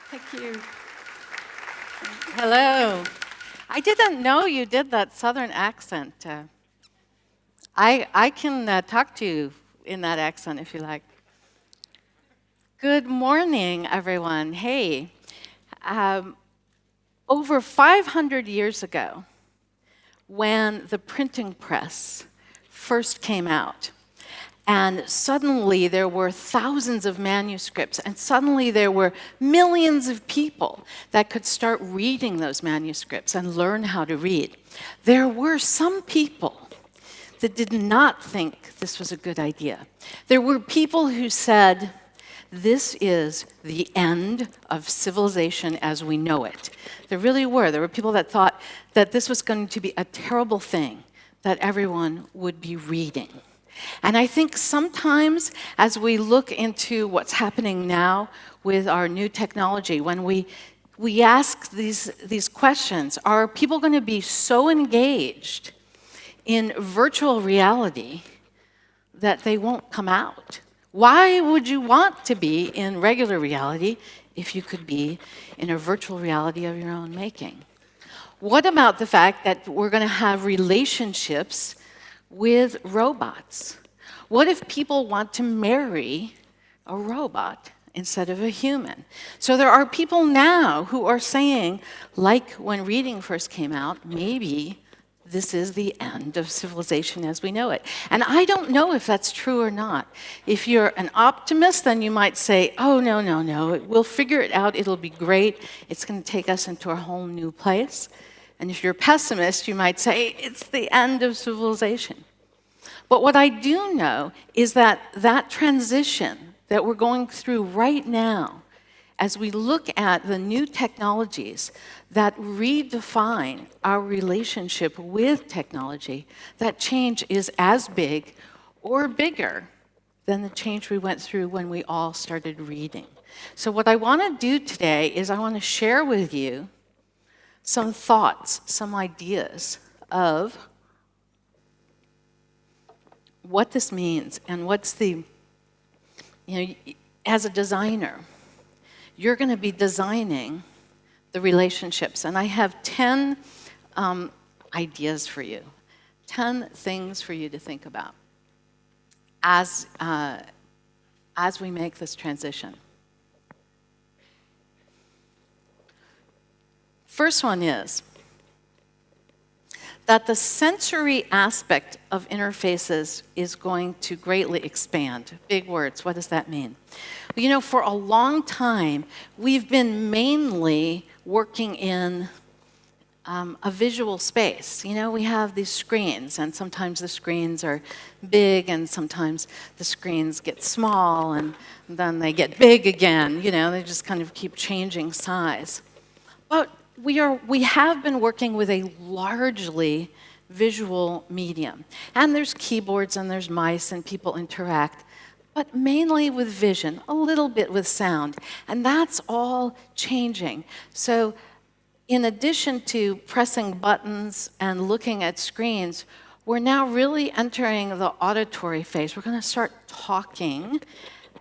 Thank you. Hello. I didn't know you did that Southern accent. I can talk to you in that accent if you like. Good morning, everyone. Hey, um, over 500 years ago, when the printing press first came out, and suddenly there were thousands of manuscripts, and suddenly there were millions of people that could start reading those manuscripts and learn how to read. There were some people that did not think this was a good idea. There were people who said, this is the end of civilization as we know it. There really were. There were people that thought that this was going to be a terrible thing that everyone would be reading. And I think sometimes as we look into what's happening now with our new technology, when we ask these questions, are people going to be so engaged in virtual reality that they won't come out? Why would you want to be in regular reality if you could be in a virtual reality of your own making? What about the fact that we're going to have relationships with robots? What if people want to marry a robot instead of a human? So there are people now who are saying, like when reading first came out, maybe this is the end of civilization as we know it. And I don't know if that's true or not. If you're an optimist, then you might say, oh, no, we'll figure it out, it'll be great, it's going to take us into a whole new place. And if you're a pessimist, you might say, it's the end of civilization. But what I do know is that that transition that we're going through right now, as we look at the new technologies that redefine our relationship with technology, that change is as big or bigger than the change we went through when we all started reading. So what I want to do today is I want to share with you some thoughts, some ideas of what this means and what's the, as a designer, you're going to be designing the relationships. And I have 10 ideas for you, 10 things for you to think about as we make this transition. First one is that the sensory aspect of interfaces is going to greatly expand. Big words, what does that mean? Well, for a long time, we've been mainly working in a visual space. We have these screens, and sometimes the screens are big, and sometimes the screens get small, and then they get big again. They just kind of keep changing size. But we have been working with a largely visual medium. And there's keyboards and there's mice and people interact, but mainly with vision, a little bit with sound. And that's all changing. So in addition to pressing buttons and looking at screens, we're now really entering the auditory phase. We're going to start talking,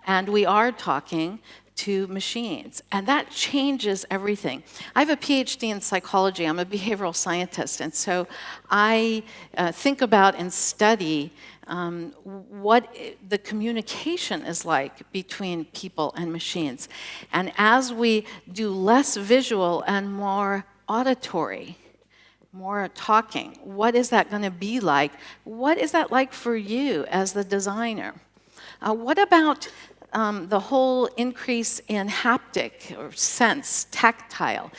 and we are talking to machines, and that changes everything. I have a PhD in psychology. I'm a behavioral scientist, and so I think about and study what the communication is like between people and machines. And as we do less visual and more auditory, more talking, what is that going to be like? What is that like for you as the designer? What about the whole increase in haptic or sense, tactile?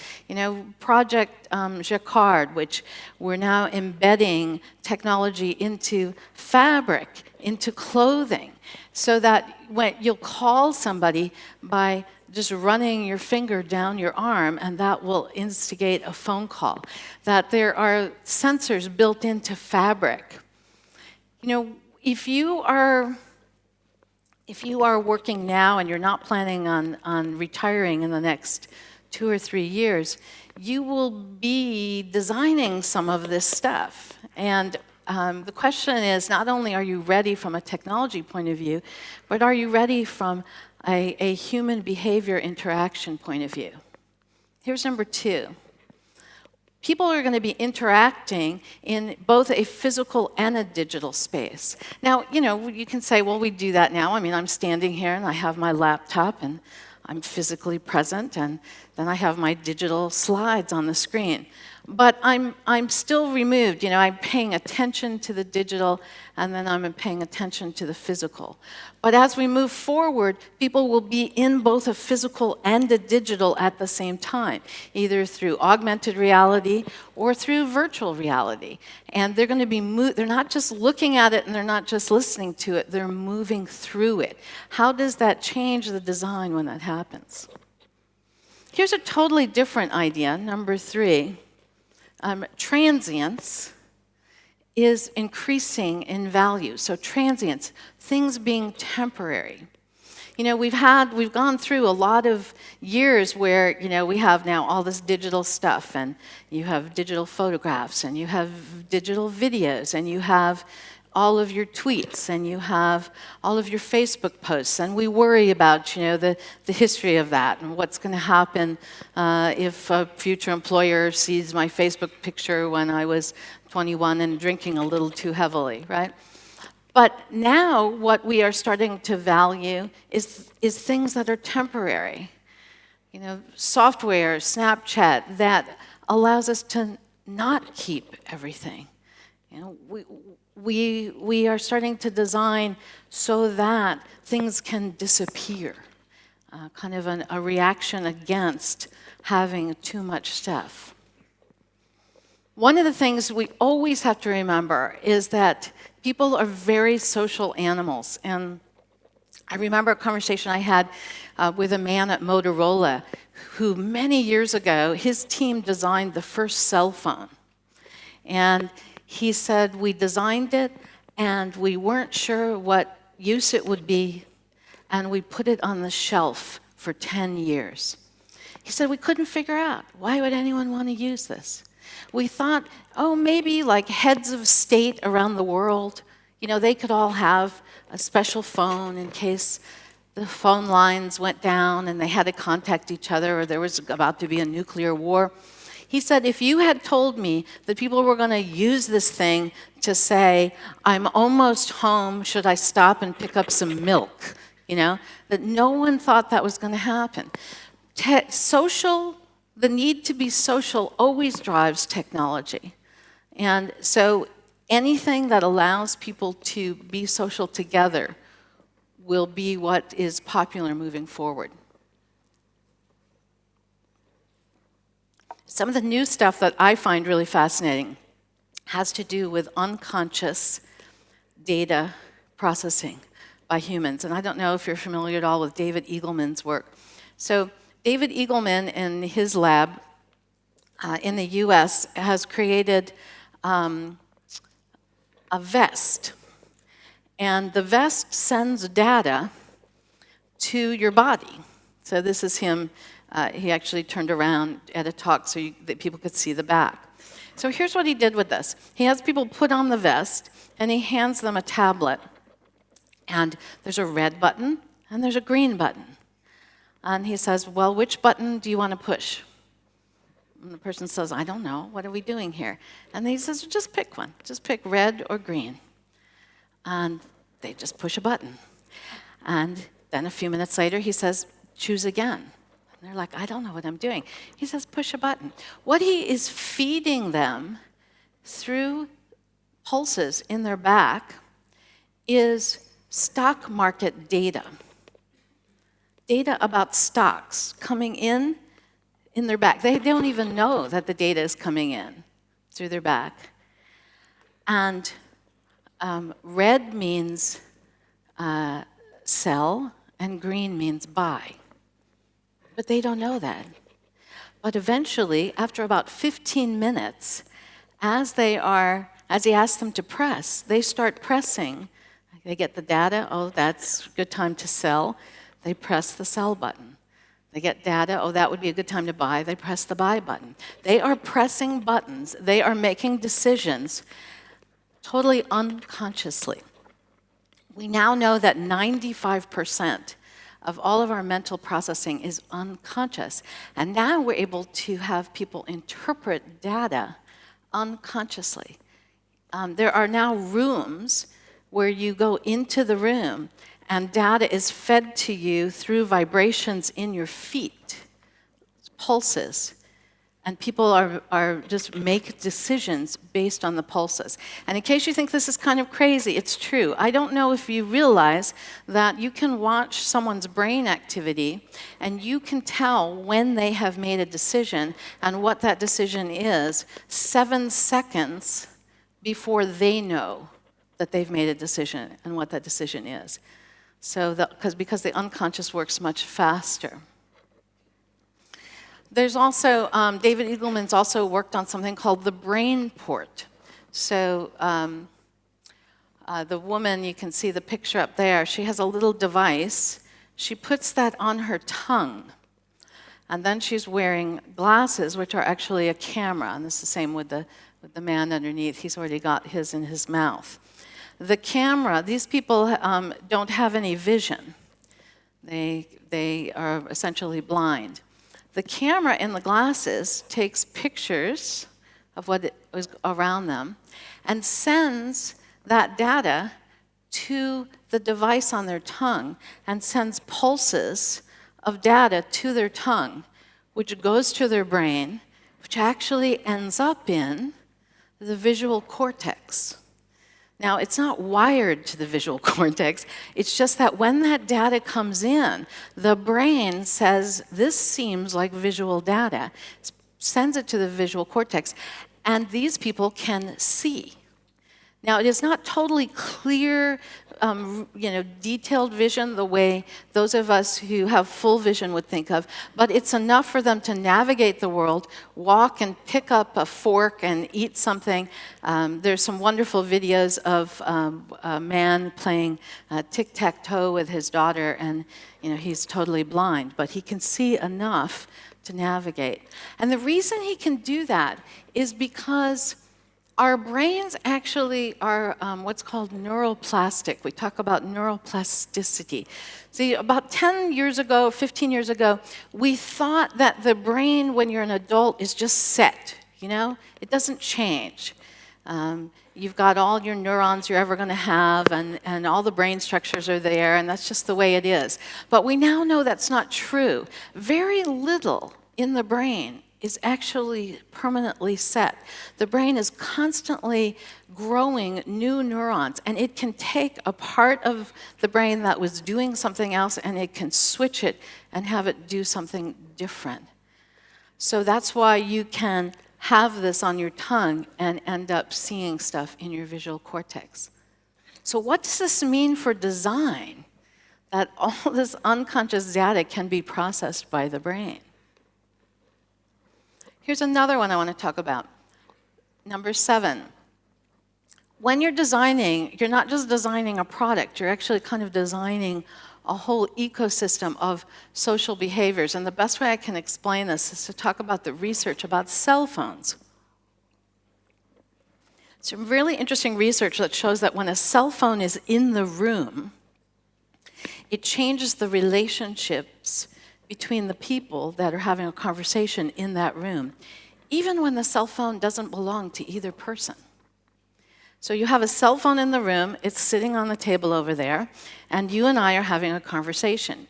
Project Jacquard, which we're now embedding technology into fabric, into clothing, so that when you'll call somebody by just running your finger down your arm, and that will instigate a phone call. That there are sensors built into fabric. If you are working now and you're not planning on retiring in the next 2 or 3 years, you will be designing some of this stuff. And the question is, not only are you ready from a technology point of view, but are you ready from a human behavior interaction point of view. Here's number 2. People are going to be interacting in both a physical and a digital space. Now, you can say, well, we do that now. I mean, I'm standing here and I have my laptop and I'm physically present, and then I have my digital slides on the screen. But I'm still removed. I'm paying attention to the digital, and then I'm paying attention to the physical. But as we move forward, people will be in both a physical and a digital at the same time, either through augmented reality or through virtual reality. And they're going to be they're not just looking at it and they're not just listening to it, they're moving through it. How does that change the design when that happens? Here's a totally different idea, number 3. Transients is increasing in value. So transients, things being temporary. We've gone through a lot of years where, we have now all this digital stuff, and you have digital photographs, and you have digital videos, and you have all of your tweets, and you have all of your Facebook posts, and we worry about, the history of that and what's going to happen if a future employer sees my Facebook picture when I was 21 and drinking a little too heavily, right? But now what we are starting to value is things that are temporary. Software, Snapchat, that allows us to not keep everything. We are starting to design so that things can disappear, kind of a reaction against having too much stuff. One of the things we always have to remember is that people are very social animals. And I remember a conversation I had with a man at Motorola who many years ago, his team designed the first cell phone. And he said, we designed it, and we weren't sure what use it would be, and we put it on the shelf for 10 years. He said, we couldn't figure out, why would anyone want to use this? We thought, maybe like heads of state around the world, they could all have a special phone in case the phone lines went down and they had to contact each other, or there was about to be a nuclear war. He said, if you had told me that people were going to use this thing to say, I'm almost home, should I stop and pick up some milk? That no one thought that was going to happen. The need to be social always drives technology. And so anything that allows people to be social together will be what is popular moving forward. Some of the new stuff that I find really fascinating has to do with unconscious data processing by humans. And I don't know if you're familiar at all with David Eagleman's work. So David Eagleman in his lab in the US has created a vest. And the vest sends data to your body. So this is him. He actually turned around at a talk so that people could see the back. So here's what he did with this. He has people put on the vest, and he hands them a tablet. And there's a red button, and there's a green button. And he says, well, which button do you want to push? And the person says, I don't know. What are we doing here? And he says, just pick one. Just pick red or green. And they just push a button. And then a few minutes later, he says, choose again. And they're like, I don't know what I'm doing. He says, push a button. What he is feeding them through pulses in their back is stock market data. Data about stocks coming in their back. They don't even know that the data is coming in through their back. And red means sell, and green means buy. But they don't know that. But eventually, after about 15 minutes, as he asks them to press, they start pressing. They get the data, that's a good time to sell. They press the sell button. They get data, that would be a good time to buy. They press the buy button. They are pressing buttons. They are making decisions totally unconsciously. We now know that 95% of all of our mental processing is unconscious. And now we're able to have people interpret data unconsciously. There are now rooms where you go into the room and data is fed to you through vibrations in your feet, pulses. And people are just make decisions based on the pulses. And in case you think this is kind of crazy, it's true. I don't know if you realize that you can watch someone's brain activity and you can tell when they have made a decision and what that decision is 7 seconds before they know that they've made a decision and what that decision is. So because the unconscious works much faster. There's also, David Eagleman's also worked on something called the brain port. So the woman, you can see the picture up there, she has a little device. She puts that on her tongue. And then she's wearing glasses, which are actually a camera. And this is the same with the man underneath. He's already got his in his mouth. The camera, these people don't have any vision. They are essentially blind. The camera in the glasses takes pictures of what is around them and sends that data to the device on their tongue and sends pulses of data to their tongue, which goes to their brain, which actually ends up in the visual cortex. Now, it's not wired to the visual cortex. It's just that when that data comes in, the brain says, this seems like visual data, sends it to the visual cortex, and these people can see. Now, it is not totally clear, detailed vision the way those of us who have full vision would think of, but it's enough for them to navigate the world, walk and pick up a fork and eat something. There's some wonderful videos of a man playing tic-tac-toe with his daughter, and he's totally blind, but he can see enough to navigate. And the reason he can do that is because our brains actually are what's called neuroplastic. We talk about neuroplasticity. See, about 10 years ago, 15 years ago, we thought that the brain, when you're an adult, is just set, It doesn't change. You've got all your neurons you're ever going to have, and all the brain structures are there, and that's just the way it is. But we now know that's not true. Very little in the brain is actually permanently set. The brain is constantly growing new neurons, and it can take a part of the brain that was doing something else and it can switch it and have it do something different. So that's why you can have this on your tongue and end up seeing stuff in your visual cortex. So what does this mean for design? That all this unconscious data can be processed by the brain. Here's another one I want to talk about. Number 7. When you're designing, you're not just designing a product, you're actually kind of designing a whole ecosystem of social behaviors. And the best way I can explain this is to talk about the research about cell phones. Some really interesting research that shows that when a cell phone is in the room, it changes the relationships between the people that are having a conversation in that room, even when the cell phone doesn't belong to either person. So you have a cell phone in the room, it's sitting on the table over there, and you and I are having a conversation.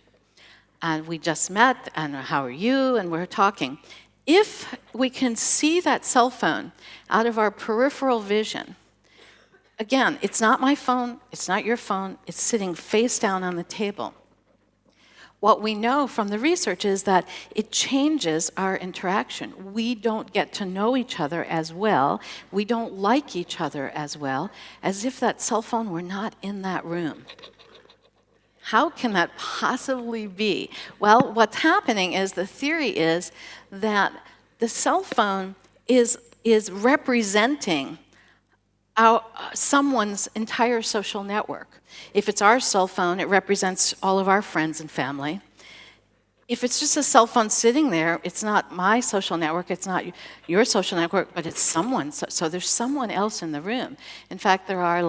And we just met, and how are you, and we're talking. If we can see that cell phone out of our peripheral vision, again, it's not my phone, it's not your phone, it's sitting face down on the table. What we know from the research is that it changes our interaction. We don't get to know each other as well. We don't like each other as well, as if that cell phone were not in that room. How can that possibly be? Well, what's happening is the theory is that the cell phone is representing someone's entire social network. If it's our cell phone, it represents all of our friends and family. If it's just a cell phone sitting there, it's not my social network, it's not your social network, but it's someone. So there's someone else in the room. In fact, there are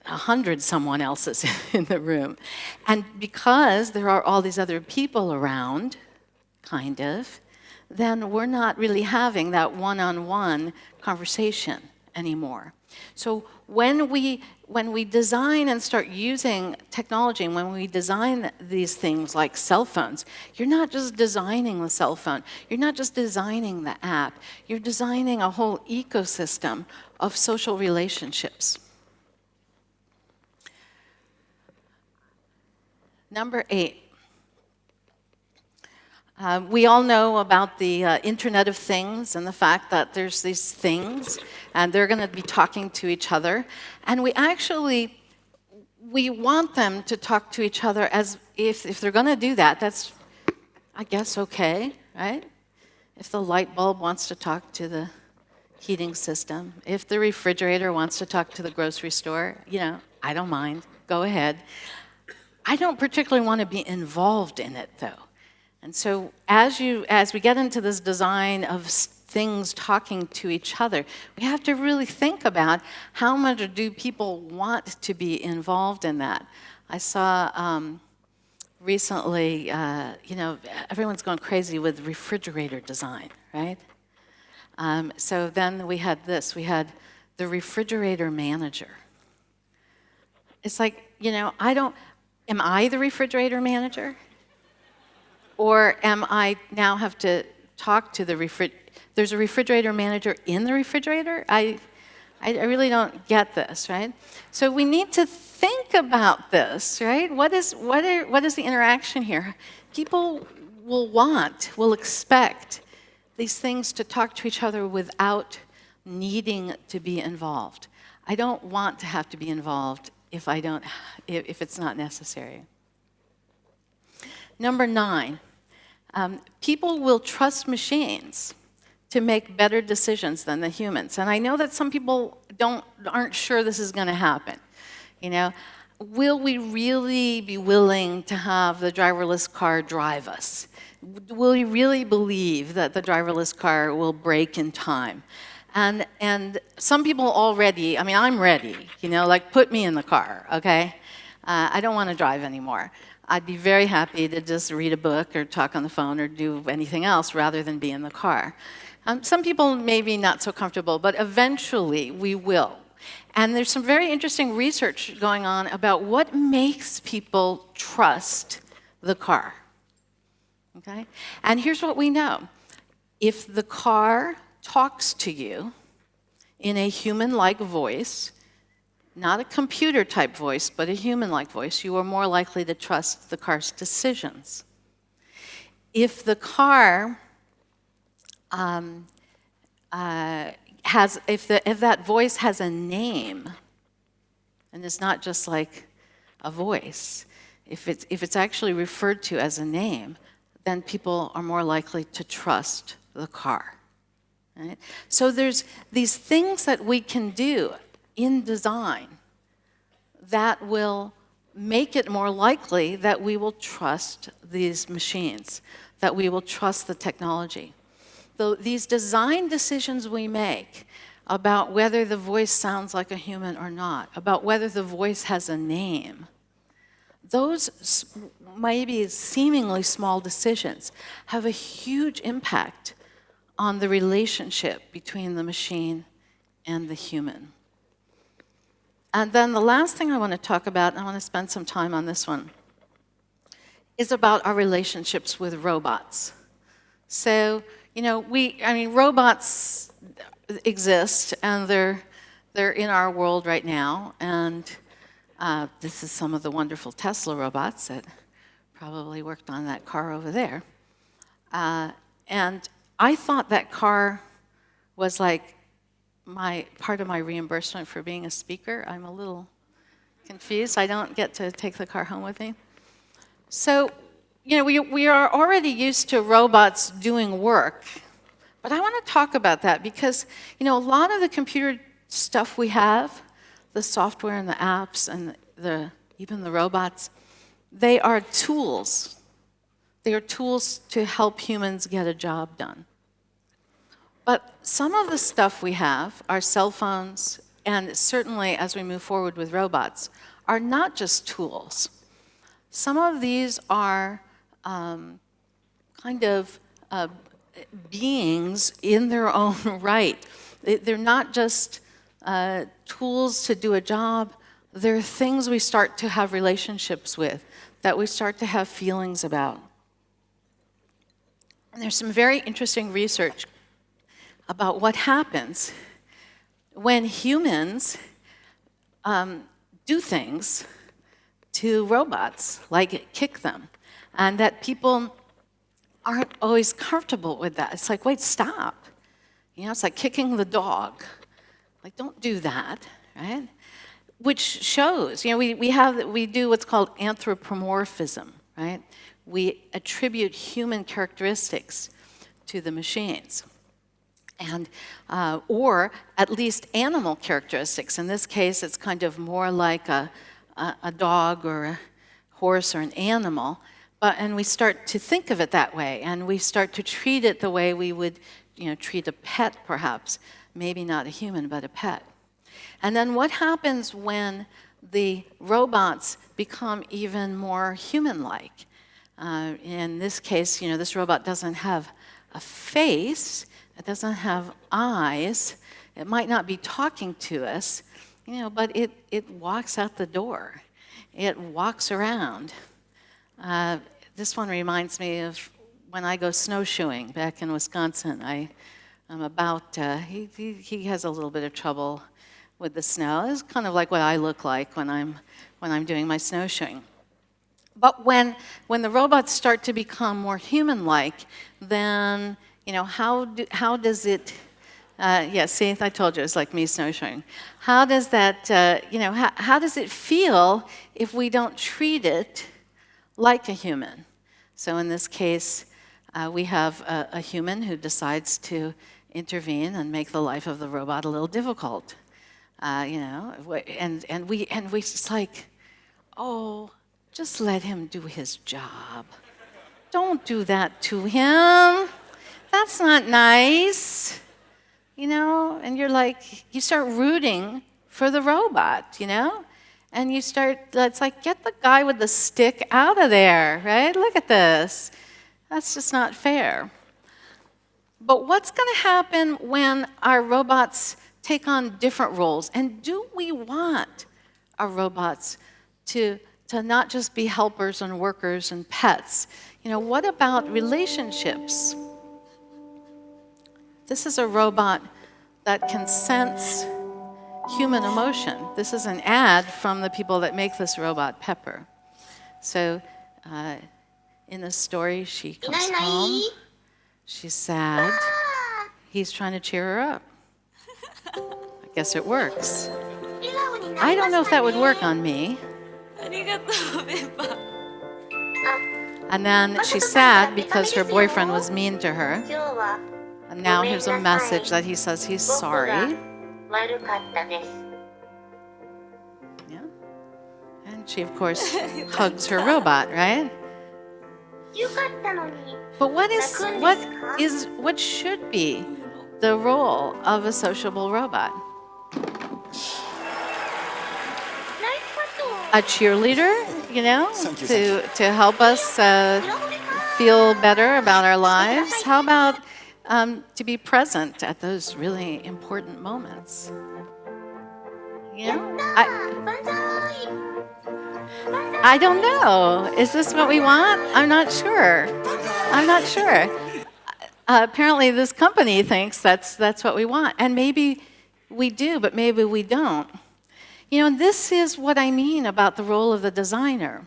100 someone else's in the room. And because there are all these other people around, kind of, then we're not really having that one-on-one conversation anymore. So when we design and start using technology, and when we design these things like cell phones, you're not just designing the cell phone, you're not just designing the app, you're designing a whole ecosystem of social relationships. Number 8. We all know about the Internet of Things and the fact that there's these things and they're going to be talking to each other. And we want them to talk to each other as if they're going to do that, that's, I guess, okay, right? If the light bulb wants to talk to the heating system, if the refrigerator wants to talk to the grocery store, I don't mind, go ahead. I don't particularly want to be involved in it, though. And so as we get into this design of things talking to each other, we have to really think about how much do people want to be involved in that. I saw recently, everyone's going crazy with refrigerator design, right? So then we had the refrigerator manager. It's like, am I the refrigerator manager? Or am I now have to talk to there's a refrigerator manager in the refrigerator? I really don't get this, right? So we need to think about this, right? What is the interaction here? People will expect these things to talk to each other without needing to be involved. I don't want to have to be involved if it's not necessary. Number 9, people will trust machines to make better decisions than the humans. And I know that some people aren't sure this is going to happen. Will we really be willing to have the driverless car drive us? Will we really believe that the driverless car will brake in time? And some people already, I'm ready, put me in the car, okay? I don't want to drive anymore. I'd be very happy to just read a book or talk on the phone or do anything else rather than be in the car. Some people may be not so comfortable, but eventually we will. And there's some very interesting research going on about what makes people trust the car. Okay? And here's what we know. If the car talks to you in a human-like voice, not a computer-type voice, but a human-like voice, you are more likely to trust the car's decisions. If the car if that voice has a name, and it's not just like a voice, if it's actually referred to as a name, then people are more likely to trust the car. Right? So there's these things that we can do in design that will make it more likely that we will trust these machines, that we will trust the technology. These design decisions we make about whether the voice sounds like a human or not, about whether the voice has a name, those maybe seemingly small decisions have a huge impact on the relationship between the machine and the human. And then the last thing I want to talk about, and I want to spend some time on this one, is about our relationships with robots. So, robots exist, and they're in our world right now, and this is some of the wonderful Tesla robots that probably worked on that car over there. And I thought that car was like part of my reimbursement for being a speaker. I'm a little confused. I don't get to take the car home with me. So, we are already used to robots doing work, but I want to talk about that because, a lot of the computer stuff we have, the software and the apps and even the robots, they are tools. They are tools to help humans get a job done. But some of the stuff we have, our cell phones, and certainly as we move forward with robots, are not just tools. Some of these are kind of beings in their own right. They're not just tools to do a job. They're things we start to have relationships with, that we start to have feelings about. And there's some very interesting research about what happens when humans do things to robots, like kick them, and that people aren't always comfortable with that. It's like, wait, stop. You know, it's like kicking the dog. Like, don't do that, right? Which shows, you know, we do what's called anthropomorphism, right? We attribute human characteristics to the machines, and or at least animal characteristics. In this case, it's kind of more like a dog or a horse or an animal, and we start to think of it that way, and we start to treat it the way we would, you know, treat a pet, perhaps. Maybe not a human, but a pet. And then what happens when the robots become even more human-like? In this case, you know, this robot doesn't have a face, it doesn't have eyes, it might not be talking to us, you know, but it walks out the door. It walks around. This one reminds me of when I go snowshoeing back in Wisconsin. I'm about, he has a little bit of trouble with the snow. It's kind of like what I look like when I'm doing my snowshoeing. But when the robots start to become more human-like, then, you know, how does it, yeah, see, I told you, it's like me snowshoeing. How does that, you know, how does it feel if we don't treat it like a human? So in this case, we have a human who decides to intervene and make the life of the robot a little difficult, you know, and we just like, oh, just let him do his job. Don't do that to him. That's not nice, you know. And you're like, you start rooting for the robot, you know, and you start. It's like, get the guy with the stick out of there, right? Look at this. That's just not fair. But what's going to happen when our robots take on different roles? And do we want our robots to not just be helpers and workers and pets? You know, what about relationships? This is a robot that can sense human emotion. This is an ad from the people that make this robot, Pepper. So in the story, she comes home. She's sad. He's trying to cheer her up. I guess it works. I don't know if that would work on me. And then she's sad because her boyfriend was mean to her. And now here's a message that he says he's sorry. Yeah. And she, of course, hugs her robot, right? But what should be the role of a sociable robot? A cheerleader, you know, to help us feel better about our lives. How about to be present at those really important moments? You know, I don't know. Is this what we want? I'm not sure. Apparently, this company thinks that's what we want, and maybe we do, but maybe we don't. You know, this is what I mean about the role of the designer.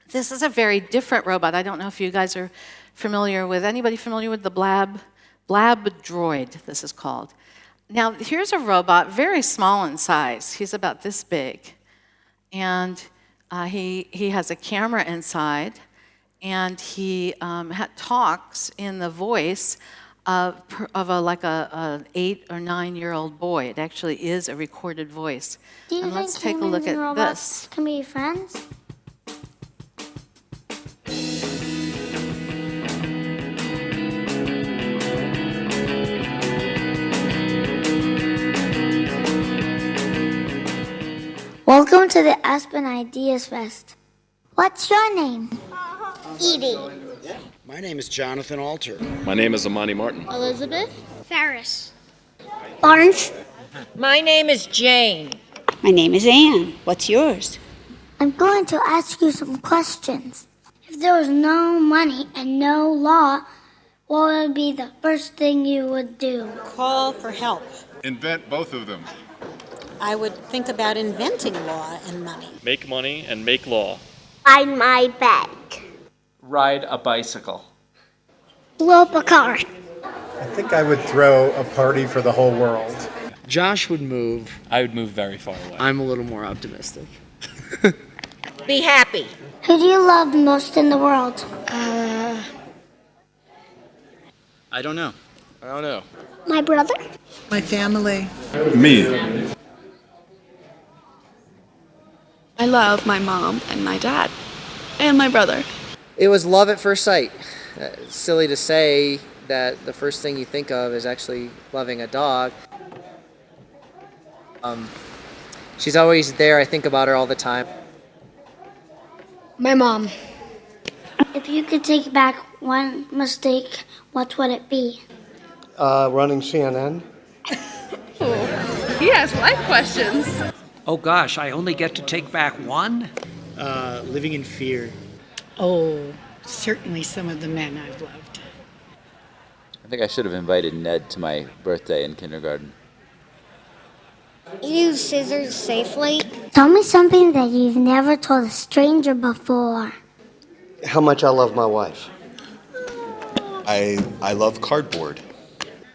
This is a very different robot. I don't know if you guys are familiar with, anybody familiar with the Blab droid, this is called. Now, here's a robot, very small in size. He's about this big. And he has a camera inside, and he talks in the voice of an 8 or 9 year old boy. It actually is a recorded voice. Do you and think let's take a humans look and at robots this. can be friends? going to the Aspen Ideas Fest. What's your name? Edie. My name is Jonathan Alter. My name is Amani Martin. Elizabeth. Ferris. Barnes. My name is Jane. My name is Anne. What's yours? I'm going to ask you some questions. If there was no money and no law, what would be the first thing you would do? Call for help. Invent both of them. I would think about inventing law and money. Make money and make law. Ride my bike. Ride a bicycle. Blow up a car. I think I would throw a party for the whole world. Josh would move. I would move very far away. I'm a little more optimistic. Be happy. Who do you love most in the world? I don't know. I don't know. My brother. My family. Me. I love my mom and my dad and my brother. It was love at first sight. It's silly to say that the first thing you think of is actually loving a dog. She's always there. I think about her all the time. My mom. If you could take back one mistake, what would it be? Running CNN. He has life questions. Oh gosh, I only get to take back one? Living in fear. Oh, certainly some of the men I've loved. I think I should have invited Ned to my birthday in kindergarten. Use scissors safely. Tell me something that you've never told a stranger before. How much I love my wife. I love cardboard.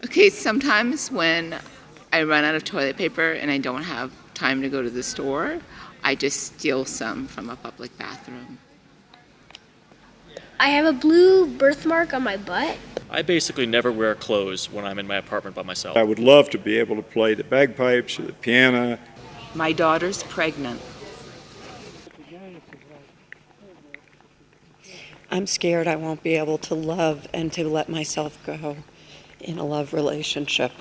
Okay, sometimes when I run out of toilet paper and I don't have time to go to the store, I just steal some from a public bathroom. I have a blue birthmark on my butt. I basically never wear clothes when I'm in my apartment by myself. I would love to be able to play the bagpipes or the piano. My daughter's pregnant. I'm scared I won't be able to love and to let myself go in a love relationship.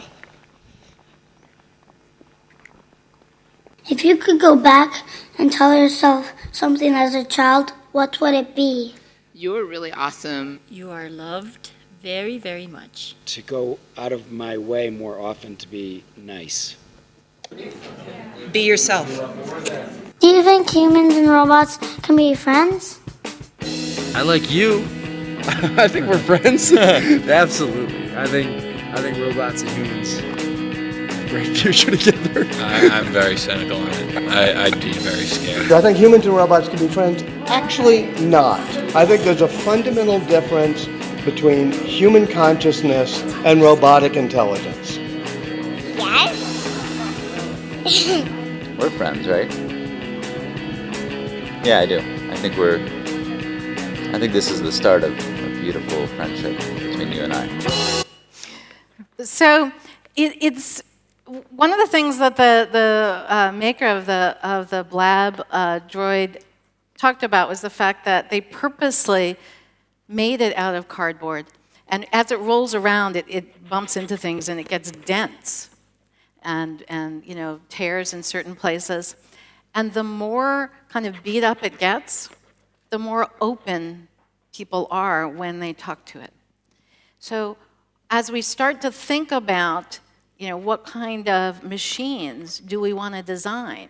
If you could go back and tell yourself something as a child, what would it be? You're really awesome. You are loved very, very much. To go out of my way more often to be nice. Be yourself. Do you think humans and robots can be friends? I like you. I think we're friends. Absolutely. I think robots and humans. Great future together. I'm very cynical on it. I'd be very scared. Do I think humans and robots can be friends? Actually, not. I think there's a fundamental difference between human consciousness and robotic intelligence. Yes. We're friends, right? Yeah, I do. I think this is the start of a beautiful friendship between you and I. So it's one of the things that the maker of the Blab droid talked about was the fact that they purposely made it out of cardboard. And as it rolls around, it bumps into things and it gets dense and tears in certain places. And the more kind of beat up it gets, the more open people are when they talk to it. So as we start to think about, what kind of machines do we want to design?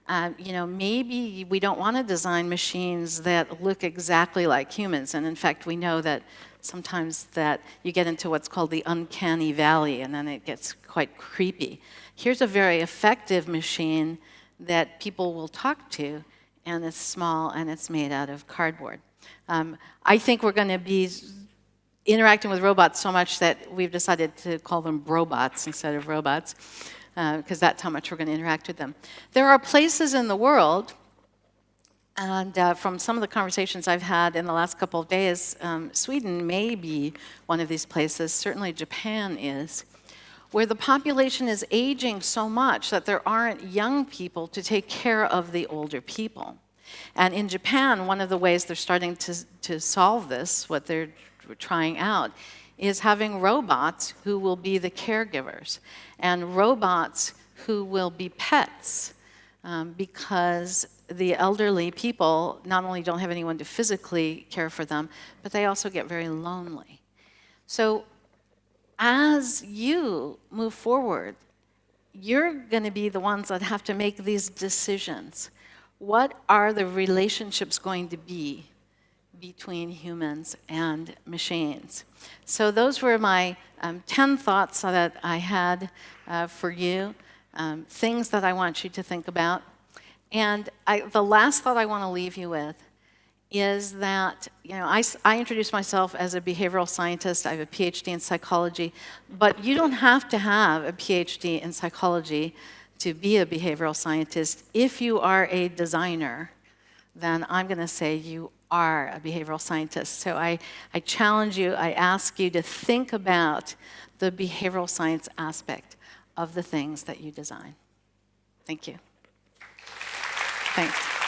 Maybe we don't want to design machines that look exactly like humans. And in fact, we know that sometimes that you get into what's called the uncanny valley, and then it gets quite creepy. Here's a very effective machine that people will talk to, and it's small and it's made out of cardboard. I think we're going to be interacting with robots so much that we've decided to call them brobots instead of robots, because that's how much we're going to interact with them. There are places in the world, and from some of the conversations I've had in the last couple of days, Sweden may be one of these places, certainly Japan is, where the population is aging so much that there aren't young people to take care of the older people. And in Japan, one of the ways they're starting to solve this, what they're trying out, is having robots who will be the caregivers and robots who will be pets because the elderly people not only don't have anyone to physically care for them, but they also get very lonely. So as you move forward, you're going to be the ones that have to make these decisions. What are the relationships going to be between humans and machines? So those were my 10 thoughts that I had for you, things that I want you to think about. And the last thought I want to leave you with is that, I introduced myself as a behavioral scientist. I have a PhD in psychology, but you don't have to have a PhD in psychology to be a behavioral scientist. If you are a designer, then I'm going to say you are a behavioral scientist. So I challenge you, I ask you to think about the behavioral science aspect of the things that you design. Thank you. Thanks.